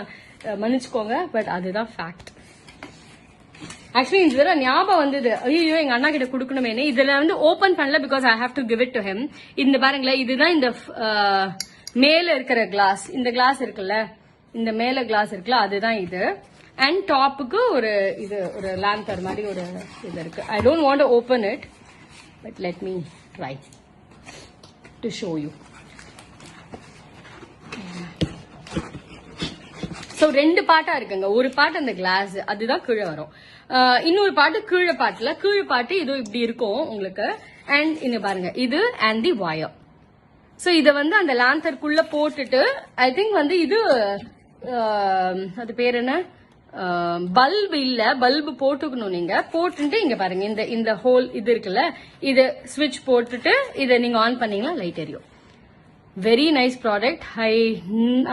மன்னிச்சுக்கோங்க, பட் அதுதான் ஃபேக்ட். ஆக்சுவலி இந்த தடவை ஞாபகம் வந்தது, ஐயோ எங்க அண்ணா கிட்ட கொடுக்கணுமே. இதுல வந்து ஓபன் பண்ணல, because I have to give it to him. இந்த பாருங்களேன், இதுதான் இந்த மேல இருக்கிற கிளாஸ். இந்த கிளாஸ் இருக்குல்ல, இந்த மேல கிளாஸ் இருக்குல்ல, அதுதான் இது. அண்ட் டாப்புக்கு ஒரு லேம்பர் மாதிரி ஒரு இது இருக்கு. I don't want to open it, but let me try to show you. So 2 பார்ட்டா இருக்குங்க. ஒரு பார்ட் அந்த கிளாஸ், அதுதான் கீழே வரும். இன்னொரு பாட்டு கீழே பாட்டு இது இப்படி இருக்கும் உங்களுக்கு. அண்ட் இங்க பாருங்க, இது அண்ட் தி வயர். ஸோ இதை வந்து அந்த லேந்தருக்குள்ள போட்டுட்டு, ஐ திங்க் வந்து இது அது பேர் என்ன, பல்பு இல்ல, பல்பு போட்டுக்கணும். நீங்க போட்டுட்டு இங்க பாருங்க, இந்த ஹோல் இது இருக்குல்ல, இது ஸ்விட்ச் போட்டுட்டு இதை நீங்க ஆன் பண்ணீங்கன்னா லைட் எரியும். Very nice product.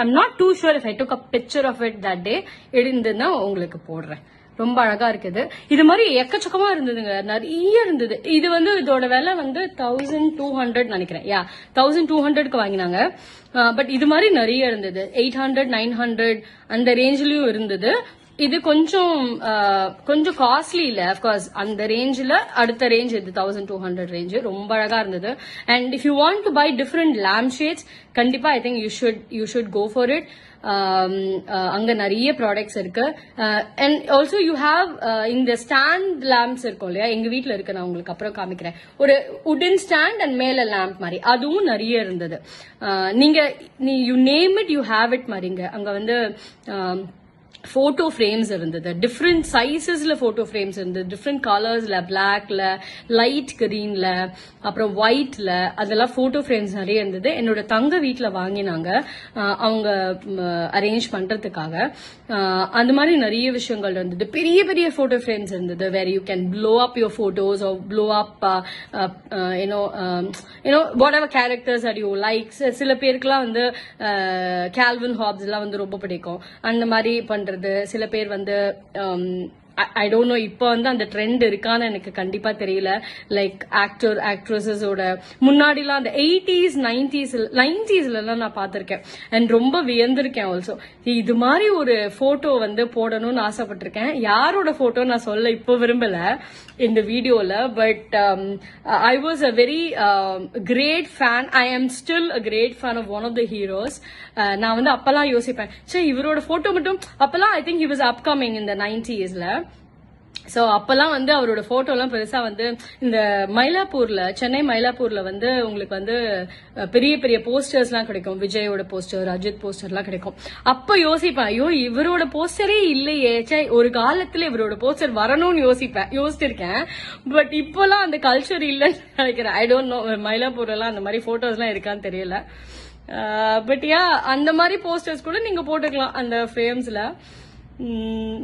I'm not too sure if I took a picture of it that day. இருந்ததுன்னா உங்களுக்கு போடுறேன். ரொம்ப அழகா இருக்குது. இது மாதிரி எக்கச்சக்கமா இருந்ததுங்க, நிறைய இருந்தது. இது இதோட விலை 1200 நினைக்கிறேன். 1200க்கு வாங்கினாங்க. பட் இது மாதிரி நிறைய இருந்தது. 800 900 அந்த ரேஞ்சிலயும் இருந்தது. இது கொஞ்சம் காஸ்ட்லி இல்ல, அப்கோர்ஸ் அந்த ரேஞ்சில அடுத்த ரேஞ்ச் இது 1200 ரேஞ்ச். ரொம்ப அழகா இருந்தது. And if you want to buy different lamp shades, கண்டிப்பா I think you should go for it. அங்க நிறைய ப்ராடக்ட்ஸ் இருக்கு. அண்ட் ஆல்சோ யூ ஹாவ் இந்த ஸ்டாண்ட் லேம்ப்ஸ் இருக்கும் இல்லையா, எங்க வீட்டுல இருக்கு, நான் உங்களுக்கு அப்புறம் காமிக்கிறேன். ஒரு உடன் ஸ்டாண்ட் அண்ட் மேல லேம்ப் மாதிரி, அதுவும் நிறைய இருந்தது. You name it, you have it மாதிரிங்க. அங்க போட்டோ ஃப்ரேம்ஸ் இருந்தது, டிஃப்ரெண்ட் சைசஸ்ல போட்டோ ஃப்ரேம்ஸ் இருந்தது, டிஃப்ரெண்ட் கலர்ஸ்ல, பிளாக்ல, லைட் கிரீன்ல, அப்புறம் ஒயிட்ல, அதெல்லாம் போட்டோ ஃப்ரேம்ஸ் நிறைய இருந்தது. என்னோட தங்க வீட்டுல வாங்கினாங்க அவங்க அரேஞ்ச் பண்றதுக்காக. அந்த மாதிரி நிறைய விஷயங்கள் இருந்தது. பெரிய பெரிய போட்டோ ஃப்ரேம்ஸ் இருந்தது, where you can blow up your photos or blow up whatever characters are you like. சில பேருக்குலாம் கால்வின் ஹாப்ஸ் எல்லாம் ரொம்ப பிடிக்கும். அந்த மாதிரி பண்றது. சில பேர் ஐ டோன்ட் நோ இப்போ அந்த ட்ரெண்ட் இருக்கான்னு எனக்கு கண்டிப்பா தெரியல. லைக் ஆக்ட்ரஸஸோட முன்னாடிலாம் அந்த 80s 90s நான் பார்த்திருக்கேன். அண்ட் ரொம்ப வியந்திருக்கேன் ஆல்சோ. இது மாதிரி ஒரு போட்டோ போடணும்னு ஆசைப்பட்டிருக்கேன். யாரோட போட்டோ நான் சொல்ல இப்போ விரும்பல இந்த வீடியோல. But I was a very great fan. I am still a great fan of one of the heroes. நான் அப்பெல்லாம் யோசிப்பேன், சரி இவரோட போட்டோ மட்டும் அப்பெல்லாம் I think he was upcoming இந்த 90sல. சோ அப்பெல்லாம் அவரோட போட்டோ எல்லாம் பெருசா இந்த மயிலாப்பூர்ல, சென்னை மயிலாப்பூர்ல உங்களுக்கு பெரிய பெரிய போஸ்டர்ஸ் எல்லாம் கிடைக்கும். விஜயோட போஸ்டர், அஜித் போஸ்டர் எல்லாம் கிடைக்கும். அப்ப யோசிப்பேன், ஐயோ இவரோட போஸ்டரே இல்லையே, ஒரு காலத்துல இவரோட போஸ்டர் வரணும்னு யோசிச்சிருக்கேன். பட் இப்பெல்லாம் அந்த கல்ச்சர் இல்லைன்னு நினைக்கிறேன். ஐ டோன்ட் நோ மயிலாப்பூர்ல எல்லாம் அந்த மாதிரி போட்டோஸ் எல்லாம் இருக்கான்னு தெரியல. பட் அந்த மாதிரி போஸ்டர்ஸ் கூட நீங்க போட்டுக்கலாம் அந்த ஃப்ரேம்ஸ்ல.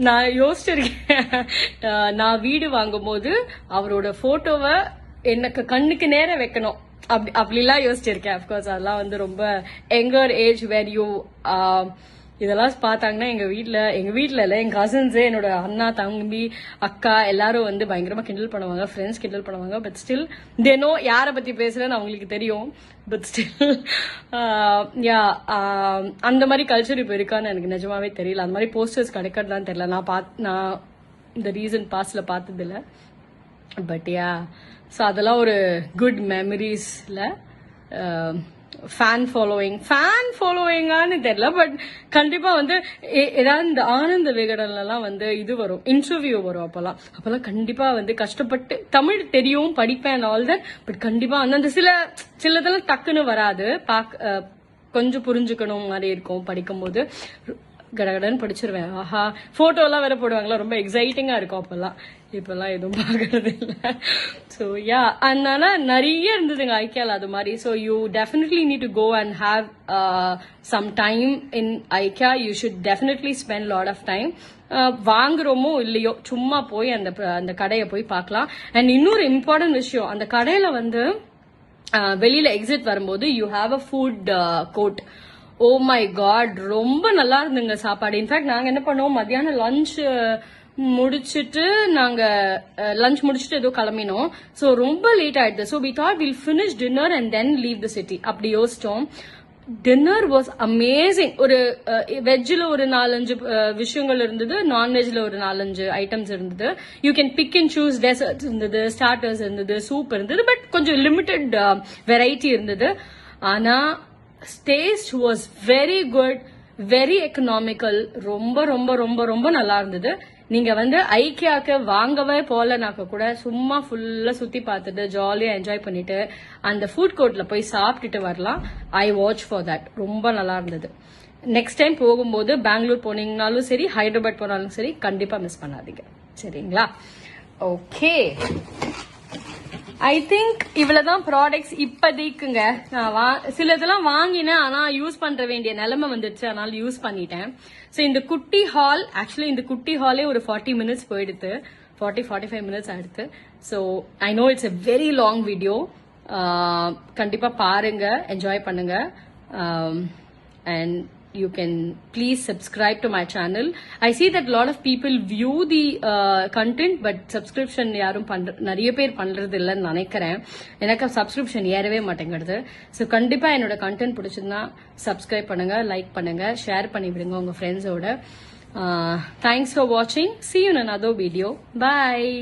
நான் யோசிச்சிருக்கேன், நான் வீடு வாங்கும் போது அவரோட போட்டோவை எனக்கு கண்ணுக்கு நேரம் வைக்கணும் அப்படிலாம் யோசிச்சிருக்கேன். அப்கோர்ஸ் அதெல்லாம் ரொம்ப எங்கர் ஏஜ் வேர் யூ இதெல்லாம் பார்த்தாங்கன்னா எங்க வீட்டுல இல்ல, எங்க கசின்ஸ், என்னோட அண்ணா, தம்பி, அக்கா எல்லாரும் பயங்கரமா கிண்டல் பண்ணுவாங்க, ஃப்ரெண்ட்ஸ் கிண்டல் பண்ணுவாங்க. பட் ஸ்டில் தே நோ யாரை பத்தி பேசுறேன்னு அவங்களுக்கு தெரியும். பட் ஸ்டில் அந்த மாதிரி கல்ச்சர் இப்ப இருக்கான்னு எனக்கு நிஜமாவே தெரியல. அந்த மாதிரி போஸ்டர்ஸ் கிடைக்கிறதுலாம் தெரியல. நான் இந்த ரீசன்ட் பாஸ்ட்ல பார்த்தது இல்ல. பட் சோ அதெல்லாம் ஒரு குட் மெமரிஸ்ல. ஃபேன் ஃபாலோவிங்கான்னு தெரியல. பட் கண்டிப்பா ஏதாவது இந்த ஆனந்த விகடன்ல எல்லாம் இது வரும், இன்டர்வியூ வரும். அப்பெல்லாம் கண்டிப்பா கஷ்டப்பட்டு தமிழ் தெரியும், படிப்பேன் ஆல் தட். பட் கண்டிப்பா அந்த சிலதெல்லாம் டக்குன்னு வராது, கொஞ்சம் புரிஞ்சுக்கணும் மாதிரி இருக்கும். படிக்கும் போது கடகடன்னு படிச்சிருவேன். ஆஹா, போட்டோ எல்லாம் வேற போடுவாங்களா, ரொம்ப எக்ஸைட்டிங்கா இருக்கும் அப்பெல்லாம். இப்பெல்லாம் எதுவும் பாக்குறது இல்ல. சோ அதனால நிறைய இருந்ததுங்க ஐக்கியால அது மாதிரி. So you definitely need to go and have some time in IKEA. You should definitely spend lot of time. வாங்குறோமோ இல்லையோ சும்மா போய் அந்த கடையை போய் பார்க்கலாம். அண்ட் இன்னொரு இம்பார்ட்டன்ட் விஷயம், அந்த கடையில வெளியில எக்ஸிட் வரும்போது you have a food court. Oh my God, ரொம்ப நல்லா இருந்துங்க சாப்பாடு. இன்ஃபேக்ட் நாங்க என்ன பண்ணுவோம், மத்தியானம் லஞ்ச் முடிச்சிட்டு ஏதோ கிளம்பினோம். சோ ரொம்ப லேட் ஆயிடுது. So we thought will finish dinner and then leave the city அப்படி யோசிச்சோம். Dinner was amazing. ஒரு வெஜ்ல ஒரு 4-5 விஷயங்கள் இருந்தது, நான்வெஜ்ல ஒரு 4-5 ஐட்டம்ஸ் இருந்தது. You can big and choose. Desserts இருந்தது, ஸ்டார்டர்ஸ் இருந்தது, சூப் இருந்தது. பட் கொஞ்சம் லிமிட்டட் வெரைட்டி இருந்தது. ஆனா taste was very good, very economical. ரொம்ப ரொம்ப ரொம்ப ரொம்ப நல்லா இருந்தது. நீங்க ஐக்கியாக்கு வாங்கவே போலனாக்க கூட சும்மா ஃபுல்லா சுத்தி பார்த்துட்டு ஜாலியா என்ஜாய் பண்ணிட்டு அந்த ஃபுட் கோர்ட்ல போய் சாப்பிட்டுட்டு வரலாம். I watch for that. ரொம்ப நல்லா இருந்தது. நெக்ஸ்ட் டைம் போகும்போது பெங்களூர் போனீங்கனாலும் சரி, ஹைதராபாத் போனாலும் சரி, கண்டிப்பா மிஸ் பண்ணாதீங்க. சரிங்களா? ஓகே. ஐ திங்க் இவ்வளவுதான் ப்ராடக்ட்ஸ் இப்போதைக்குங்க. நான் சிலதெல்லாம் வாங்கினேன், ஆனா யூஸ் பண்ற வேண்டிய நிலைமை வந்துருச்சு, அதனால யூஸ் பண்ணிட்டேன். ஸோ இந்த குட்டி ஹால், ஆக்சுவலி இந்த குட்டி ஹாலே ஒரு 40 மினிட்ஸ் போயிடுது, 45 மினிட்ஸ் ஆயிடுது. So I know it's a very long video. கண்டிப்பா பாருங்க, என்ஜாய் பண்ணுங்க. And you can please subscribe to my channel. I see that a lot of people view the content, but subscription yarum nariya per பண்றது இல்லன்னு நினைக்கிறேன். எனக்கு subscription ஏறவே மாட்டேங்குது. So கண்டிப்பா என்னோட content பிடிச்சிருந்தா subscribe பண்ணுங்க, like பண்ணுங்க, share பண்ணி விடுங்க உங்க friends ஓட. Thanks for watching. See you in another video. Bye.